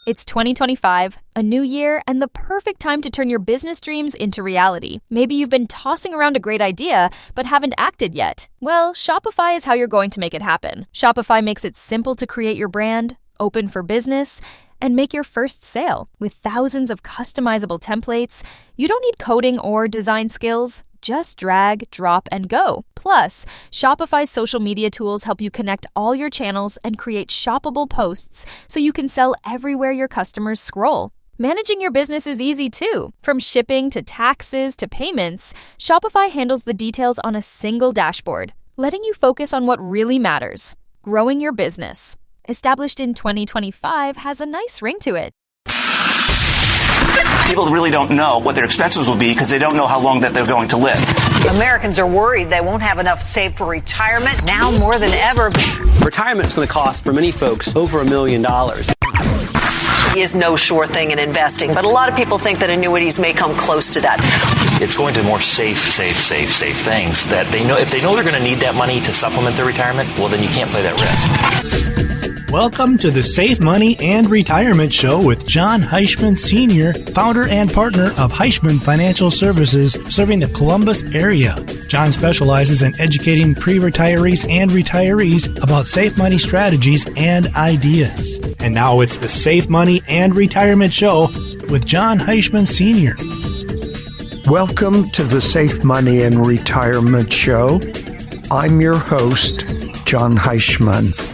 It's 2025, a new year, and the perfect time to turn your business dreams into reality. Maybe you've been tossing around a great idea, but haven't acted yet. Well, Shopify is how you're going to make it happen. Shopify makes it simple to create your brand, open for business, and make your first sale. With thousands of customizable templates, you don't need coding or design skills. Just drag, drop, and go. Plus, Shopify's social media tools help you connect all your channels and create shoppable posts so you can sell everywhere your customers scroll. Managing your business is easy too. From shipping to taxes to payments, Shopify handles the details on a single dashboard, letting you focus on what really matters: growing your business. Established in 2025 has a nice ring to it. People really don't know what their expenses will be because they don't know how long that they're going to live. Americans are worried they won't have enough saved for retirement now more than ever. Retirement is going to cost for many folks over $1 million. Is no sure thing in investing, but a lot of people think that annuities may come close to that. It's going to more safe things that they know. If they know they're going to need that money to supplement their retirement, well, then you can't play that risk. Welcome to the Safe Money and Retirement Show with Jon Heischman Sr., founder and partner of Heischman Financial Services, serving the Columbus area. Jon specializes in educating pre-retirees and retirees about safe money strategies and ideas. And now it's the Safe Money and Retirement Show with Jon Heischman Sr. Welcome to the Safe Money and Retirement Show. I'm your host, Jon Heischman.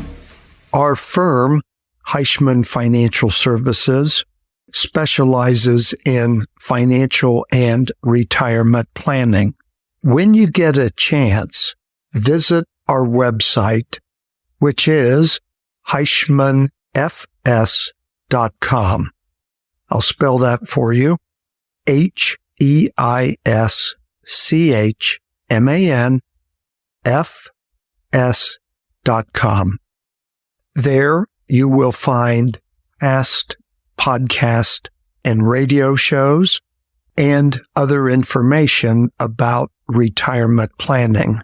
Our firm, Heischman Financial Services, specializes in financial and retirement planning. When you get a chance, visit our website, which is HeischmanFS.com. I'll spell that for you. HeischmanFS.com. There you will find past podcast and radio shows and other information about retirement planning.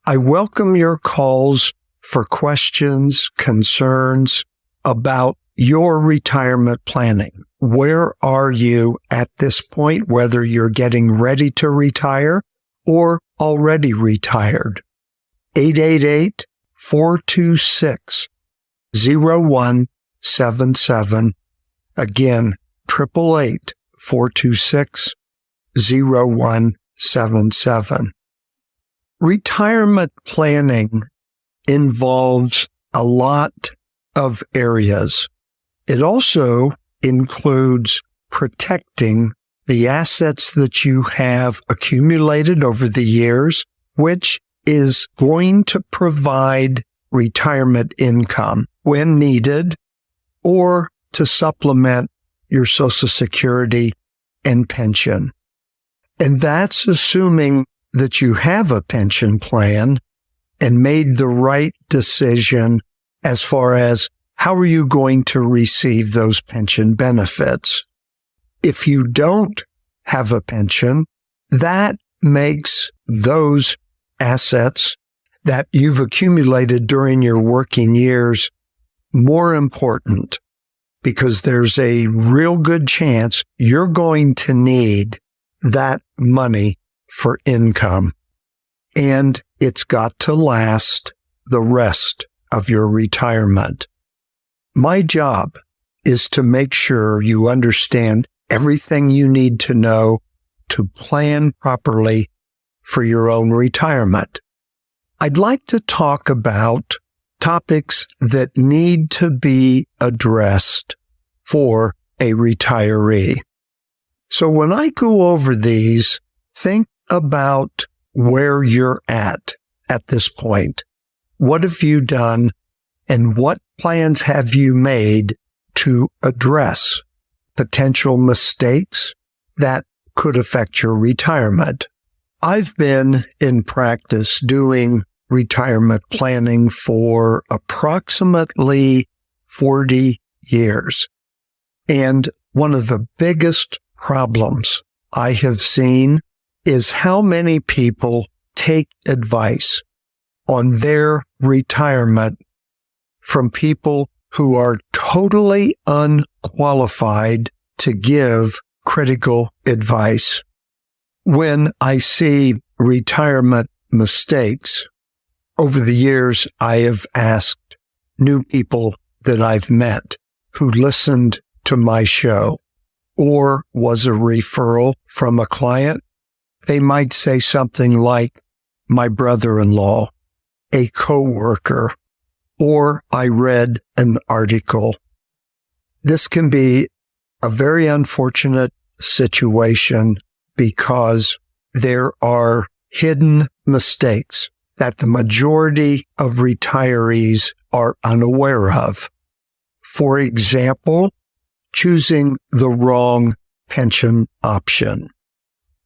I welcome your calls for questions, concerns about your retirement planning. Where are you at this point, whether you're getting ready to retire or already retired? 888-426-0177. Again, 888-426-0177. Retirement planning involves a lot of areas. It also includes protecting the assets that you have accumulated over the years, which is going to provide retirement income when needed, or to supplement your Social Security and pension. And that's assuming that you have a pension plan and made the right decision as far as how are you going to receive those pension benefits. If you don't have a pension, that makes those assets that you've accumulated during your working years more important, because there's a real good chance you're going to need that money for income, and it's got to last the rest of your retirement. My job is to make sure you understand everything you need to know to plan properly for your own retirement. I'd like to talk about topics that need to be addressed for a retiree. So when I go over these, think about where you're at this point. What have you done, and what plans have you made to address potential mistakes that could affect your retirement? I've been in practice doing retirement planning for approximately 40 years. And one of the biggest problems I have seen is how many people take advice on their retirement from people who are totally unqualified to give critical advice. When I see retirement mistakes, over the years, I have asked new people that I've met who listened to my show or was a referral from a client. They might say something like, my brother-in-law, a coworker, or I read an article. This can be a very unfortunate situation because there are hidden mistakes that the majority of retirees are unaware of. For example, choosing the wrong pension option.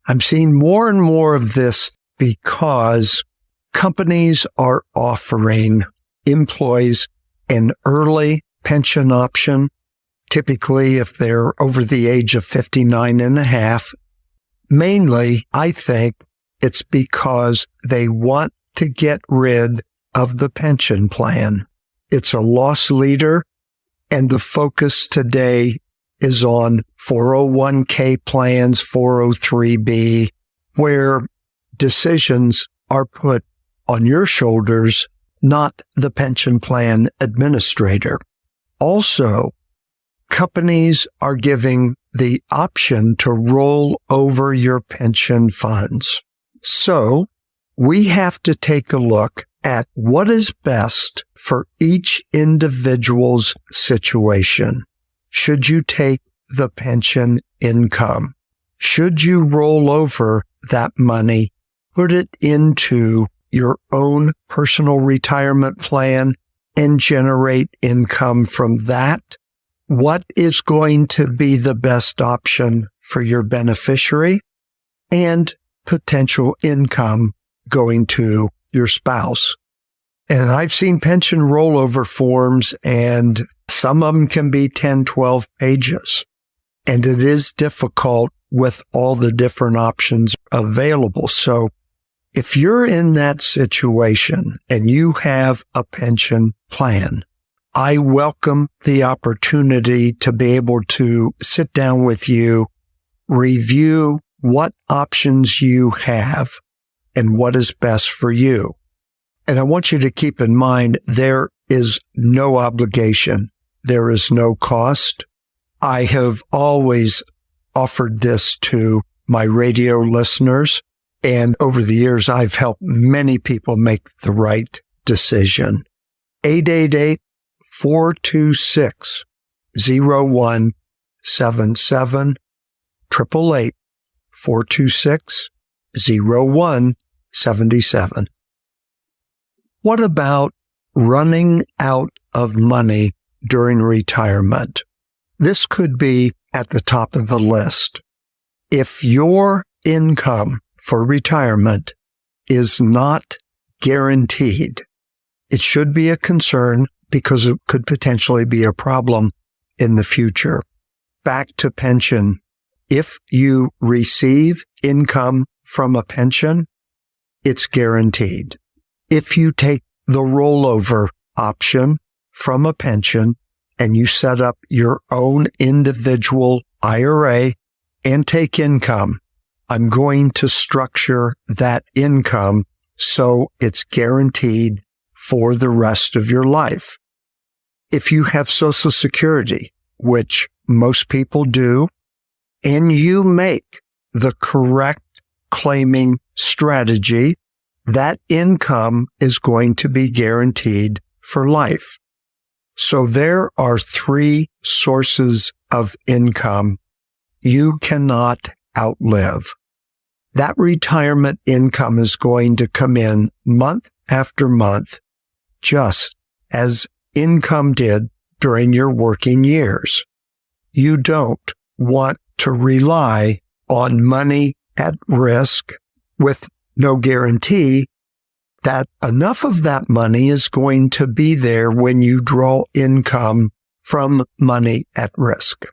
I'm seeing more and more of this because companies are offering employees an early pension option, typically if they're over the age of 59 and a half. Mainly, I think it's because they want to get rid of the pension plan. It's a loss leader, and the focus today is on 401k plans, 403b, where decisions are put on your shoulders, not the pension plan administrator. Also, companies are giving the option to roll over your pension funds. So, we have to take a look at what is best for each individual's situation. Should you take the pension income? Should you roll over that money, put it into your own personal retirement plan, and generate income from that? What is going to be the best option for your beneficiary and potential income going to your spouse? And I've seen pension rollover forms, and some of them can be 10, 12 pages. And it is difficult with all the different options available. So if you're in that situation and you have a pension plan, I welcome the opportunity to be able to sit down with you, review what options you have and what is best for you. And I want you to keep in mind, there is no obligation. There is no cost. I have always offered this to my radio listeners, and over the years, I've helped many people make the right decision. 888-426-0177, 888-426-0177. What about running out of money during retirement? This could be at the top of the list. If your income for retirement is not guaranteed, it should be a concern because it could potentially be a problem in the future. Back to pension. If you receive income from a pension, it's guaranteed. If you take the rollover option from a pension and you set up your own individual IRA and take income, I'm going to structure that income so it's guaranteed for the rest of your life. If you have Social Security, which most people do, and you make the correct claiming strategy, that income is going to be guaranteed for life. So there are 3 sources of income you cannot outlive. That retirement income is going to come in month after month, just as income did during your working years. You don't want to rely on money at risk with no guarantee that enough of that money is going to be there when you draw income from money at risk.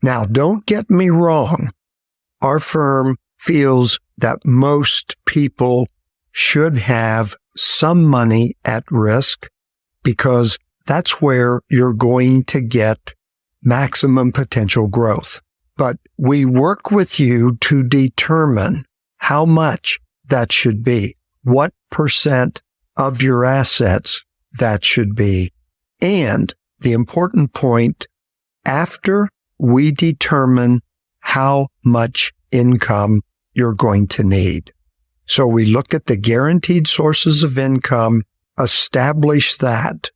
Now, don't get me wrong. Our firm feels that most people should have some money at risk because that's where you're going to get maximum potential growth. But we work with you to determine how much that should be, what percent of your assets that should be. And the important point, after we determine how much income you're going to need. So we look at the guaranteed sources of income, establish that.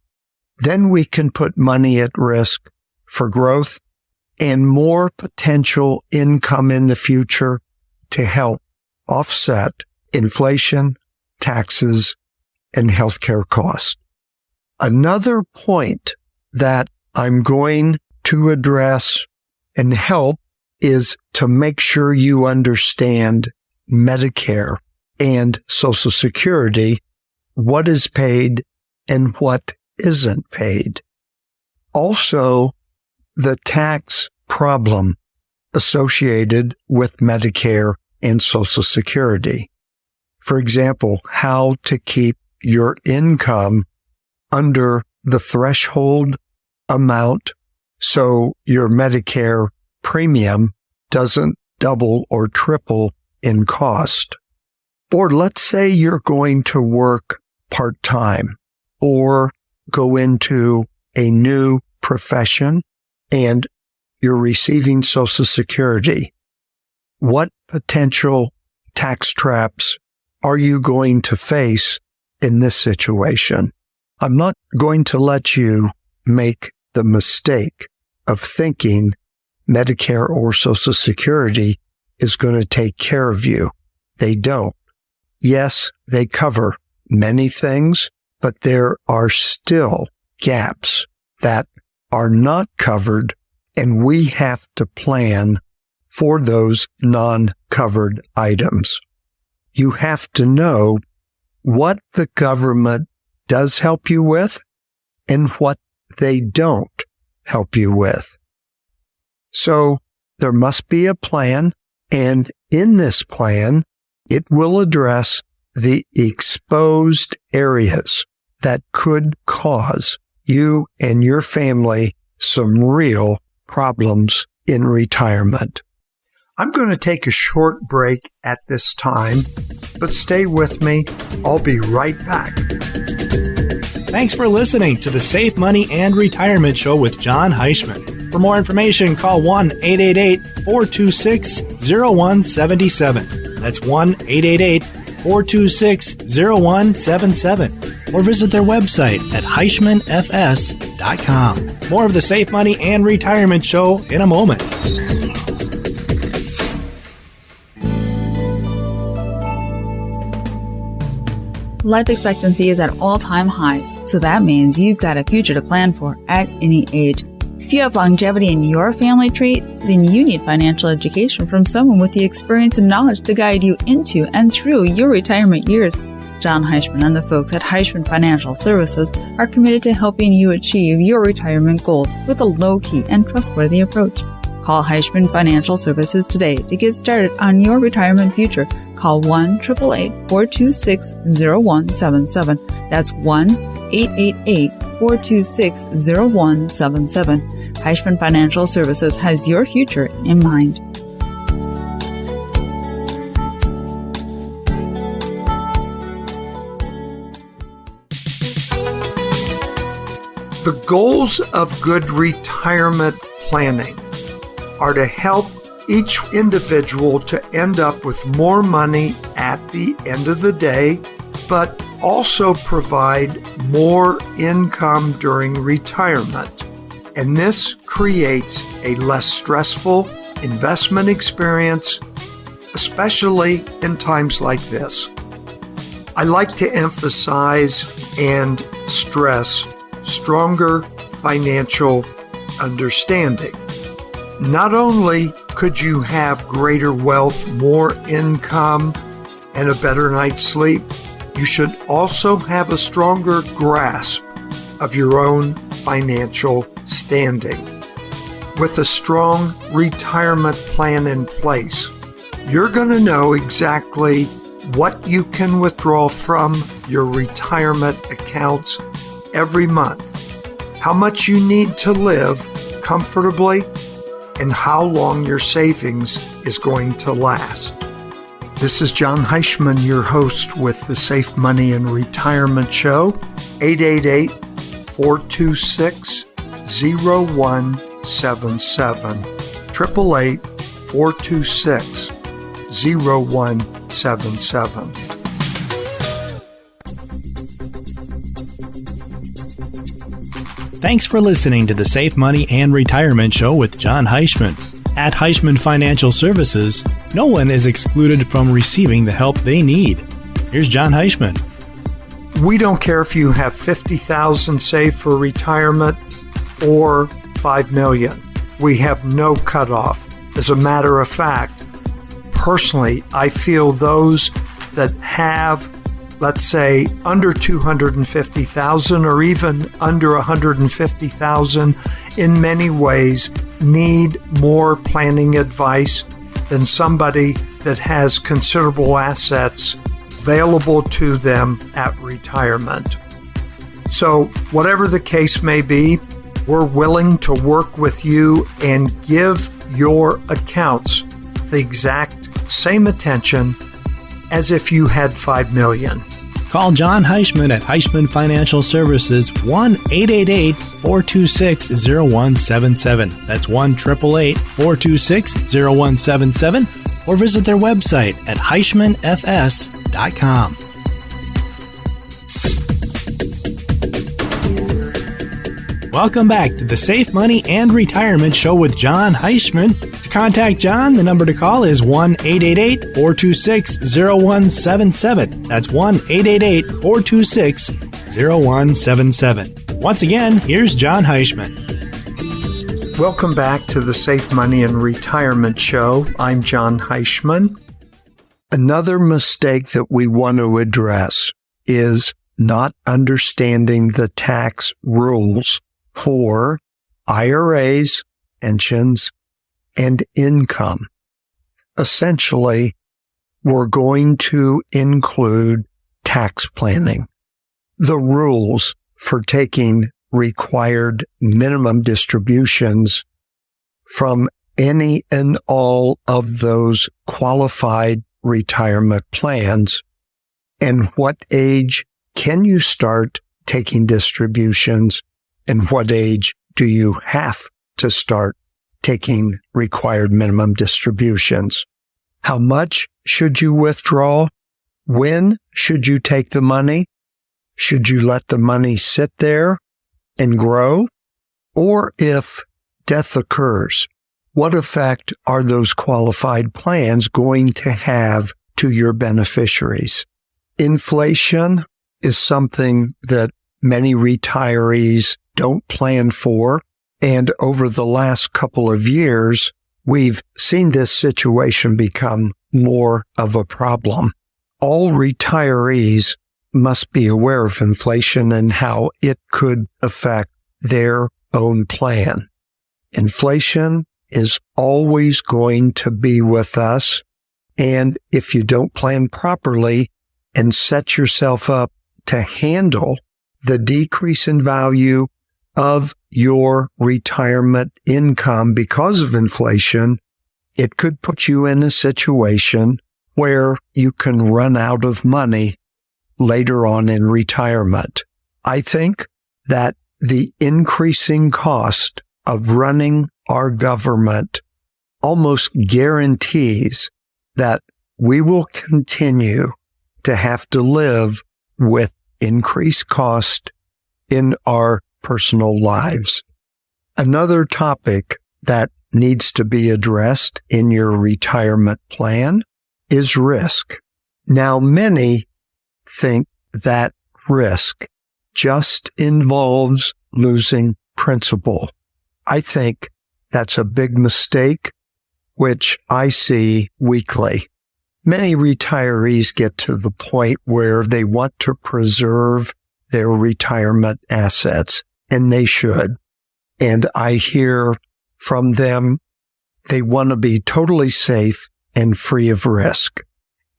Then we can put money at risk for growth and more potential income in the future to help offset inflation, taxes, and healthcare costs. Another point that I'm going to address and help is to make sure you understand Medicare and Social Security, what is paid and what isn't paid. Also, the tax problem associated with Medicare and Social Security. For example, how to keep your income under the threshold amount so your Medicare premium doesn't double or triple in cost. Or let's say you're going to work part-time or go into a new profession and you're receiving Social Security. What potential tax traps are you going to face in this situation? I'm not going to let you make the mistake of thinking Medicare or Social Security is going to take care of you. They don't. Yes, they cover many things, but there are still gaps that are not covered, and we have to plan for those non-covered items. You have to know what the government does help you with and what they don't help you with. So there must be a plan, and in this plan, it will address the exposed areas that could cause you and your family some real problems in retirement. I'm going to take a short break at this time, but stay with me. I'll be right back. Thanks for listening to the Safe Money and Retirement Show with Jon Heischman. For more information, call 1-888-426-0177. That's 1-888-426-0177. Or visit their website at HeischmanFS.com. More of the Safe Money and Retirement Show in a moment. Life expectancy is at all-time highs, so that means you've got a future to plan for at any age. If you have longevity in your family tree, then you need financial education from someone with the experience and knowledge to guide you into and through your retirement years. Jon Heischman and the folks at Heischman Financial Services are committed to helping you achieve your retirement goals with a low-key and trustworthy approach. Call Heischman Financial Services today to get started on your retirement future. Call 1-888-426-0177. That's 1-888-426-0177. Heischman Financial Services has your future in mind. The goals of good retirement planning are to help each individual to end up with more money at the end of the day, but also provide more income during retirement. And this creates a less stressful investment experience, especially in times like this. I like to emphasize and stress stronger financial understanding. Not only could you have greater wealth, more income, and a better night's sleep, you should also have a stronger grasp of your own financial standing. With a strong retirement plan in place, you're going to know exactly what you can withdraw from your retirement accounts every month how much you need to live comfortably, and how long your savings is going to last. This is Jon Heischman, your host with the Safe Money and Retirement Show, 888-426-0177, 888-426-0177. Thanks for listening to the Safe Money and Retirement Show with Jon Heischman. At Heischman Financial Services, no one is excluded from receiving the help they need. Here's Jon Heischman. We don't care if you have $50,000 saved for retirement or $5 million. We have no cutoff. As a matter of fact, personally, I feel those that have, let's say, under $250,000 or even under $150,000 in many ways need more planning advice than somebody that has considerable assets available to them at retirement. So whatever the case may be, we're willing to work with you and give your accounts the exact same attention as if you had $5 million. Call Jon Heischman at Heischman Financial Services, 1-888-426-0177. That's 1-888-426-0177. Or visit their website at HeischmanFS.com. Welcome back to the Safe Money and Retirement Show with Jon Heischman. To contact Jon, the number to call is 1-888-426-0177. That's 1-888-426-0177. Once again, here's Jon Heischman. Welcome back to the Safe Money and Retirement Show. I'm Jon Heischman. Another mistake that we want to address is not understanding the tax rules for IRAs, pensions, and income. Essentially, we're going to include tax planning. The rules for taking required minimum distributions from any and all of those qualified retirement plans, and what age can you start taking distributions, and what age do you have to start taking required minimum distributions? How much should you withdraw? When should you take the money? Should you let the money sit there and grow? Or if death occurs, what effect are those qualified plans going to have to your beneficiaries? Inflation is something that many retirees don't plan for, and over the last couple of years, we've seen this situation become more of a problem. All retirees must be aware of inflation and how it could affect their own plan. Inflation is always going to be with us, and if you don't plan properly and set yourself up to handle the decrease in value of your retirement income because of inflation, it could put you in a situation where you can run out of money later on in retirement. I think that the increasing cost of running our government almost guarantees that we will continue to have to live with increased cost in our personal lives. Another topic that needs to be addressed in your retirement plan is risk. Now, many think that risk just involves losing principal. I think that's a big mistake, which I see weekly. Many retirees get to the point where they want to preserve their retirement assets, and they should. And I hear from them they want to be totally safe and free of risk.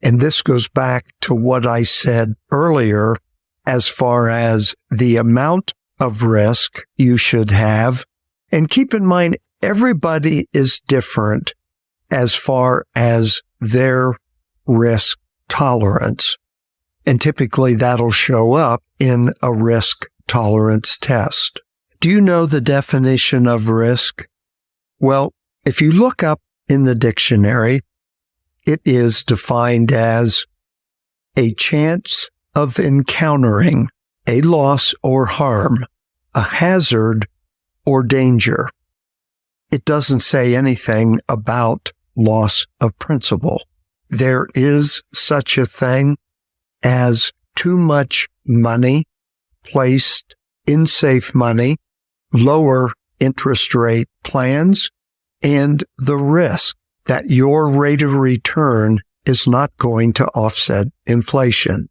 And this goes back to what I said earlier as far as the amount of risk you should have. And keep in mind, everybody is different as far as their risk tolerance. And typically that'll show up in a risk tolerance test. Do you know the definition of risk? Well, if you look up in the dictionary, it is defined as a chance of encountering a loss or harm, a hazard or danger. It doesn't say anything about loss of principal. There is such a thing as too much money placed in safe money, lower interest rate plans, and the risk that your rate of return is not going to offset inflation.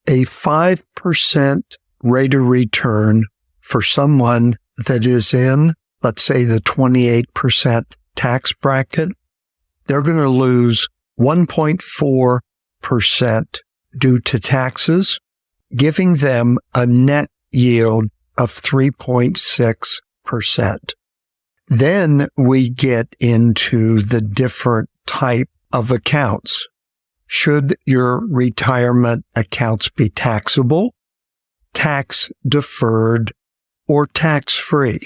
A 5% rate of return for someone that is in, let's say, the 28% tax bracket, they're going to lose 1.4% due to taxes, giving them a net yield of 3.6%. Then we get into the different type of accounts. Should your retirement accounts be taxable, tax deferred, or tax-free?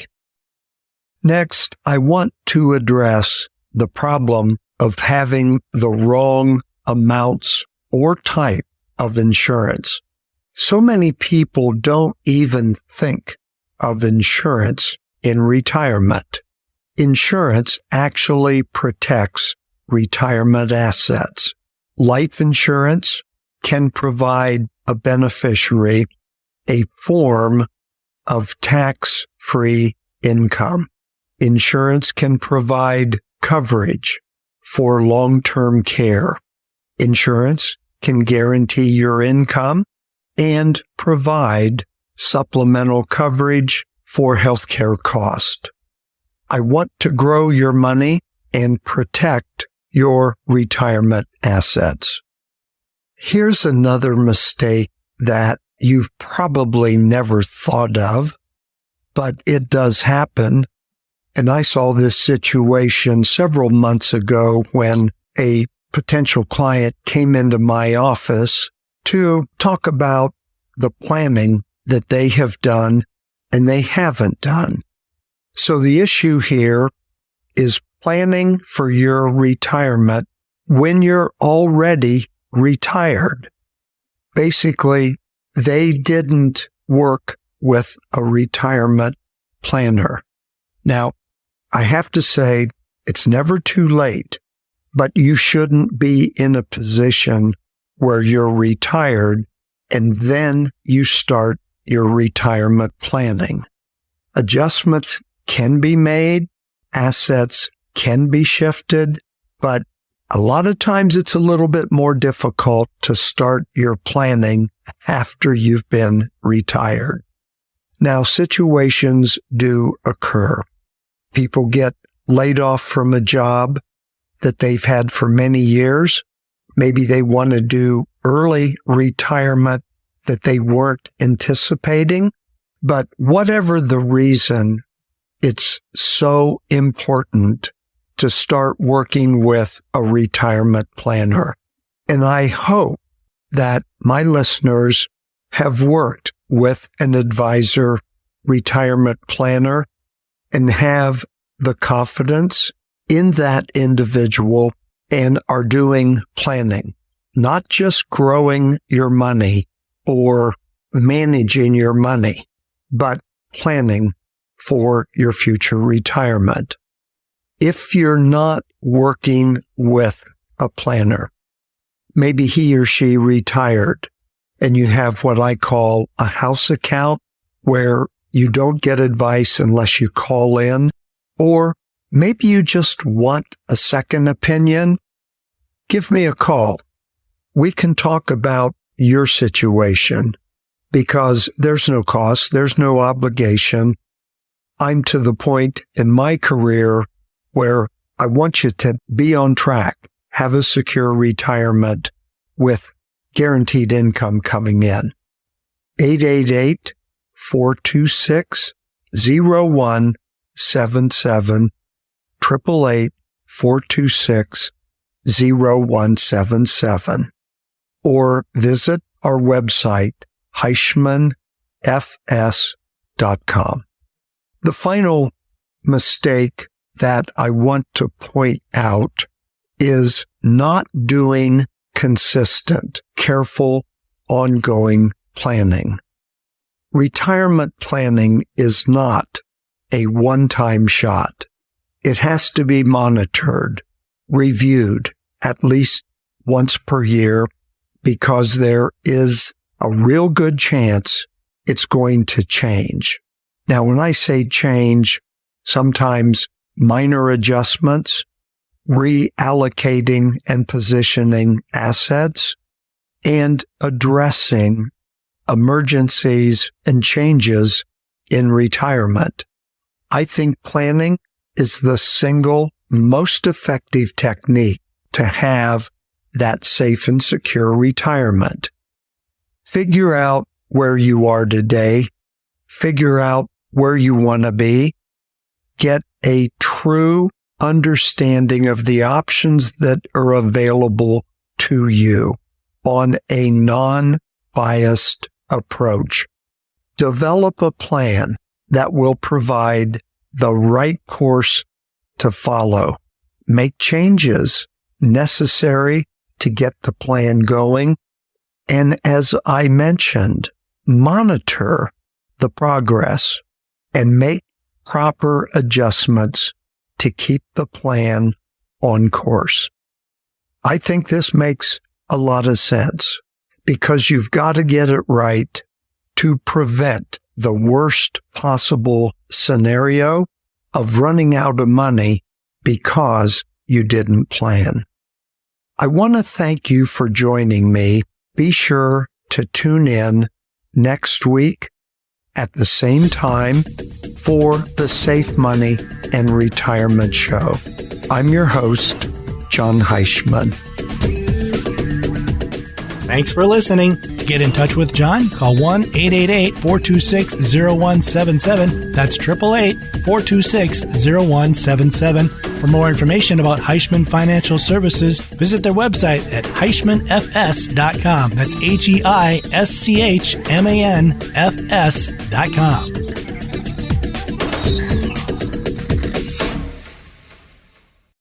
Next, I want to address the problem of having the wrong amounts or type of insurance. So many people don't even think of insurance in retirement. Insurance actually protects retirement assets. Life insurance can provide a beneficiary a form of tax-free income. Insurance can provide coverage for long-term care. Insurance can guarantee your income and provide supplemental coverage for healthcare costs. I want to grow your money and protect your retirement assets. Here's another mistake that you've probably never thought of, but it does happen. And I saw this situation several months ago when a potential client came into my office to talk about the planning that they have done and they haven't done. So the issue here is planning for your retirement when you're already retired. Basically, they didn't work with a retirement planner. Now, I have to say, it's never too late, but you shouldn't be in a position where you're retired and then you start your retirement planning. Adjustments can be made, assets can be shifted, but a lot of times it's a little bit more difficult to start your planning after you've been retired. Now, situations do occur. People get laid off from a job that they've had for many years. Maybe they want to do early retirement that they weren't anticipating. But whatever the reason, it's so important to start working with a retirement planner. And I hope that my listeners have worked with an advisor, retirement planner, and have the confidence in that individual and are doing planning, not just growing your money or managing your money, but planning for your future retirement. If you're not working with a planner, maybe he or she retired and you have what I call a house account where you don't get advice unless you call in, or maybe you just want a second opinion, give me a call. We can talk about your situation because there's no cost, there's no obligation. I'm to the point in my career where I want you to be on track, have a secure retirement with guaranteed income coming in. 888-426-0177, 888-426-0177, or visit our website, HeischmanFS.com. The final mistake that I want to point out is not doing consistent, careful, ongoing planning. Retirement planning is not a one-time shot. It has to be monitored, reviewed at least once per year, because there is a real good chance it's going to change. Now, when I say change, sometimes minor adjustments, reallocating and positioning assets, and addressing emergencies and changes in retirement. I think planning is the single most effective technique to have that safe and secure retirement. Figure out where you are today. Figure out where you want to be. Get a true understanding of the options that are available to you on a non-biased approach. Develop a plan that will provide the right course to follow. Make changes necessary to get the plan going. And as I mentioned, monitor the progress and make proper adjustments to keep the plan on course. I think this makes a lot of sense because you've got to get it right to prevent the worst possible scenario of running out of money because you didn't plan. I want to thank you for joining me. Be sure to tune in next week at the same time for the Safe Money and Retirement Show. I'm your host, Jon Heischman. Thanks for listening. To get in touch with Jon, call 1-888-426-0177. That's 888-426-0177. For more information about Heischman Financial Services, visit their website at HeischmanFS.com. That's HeischmanFS.com.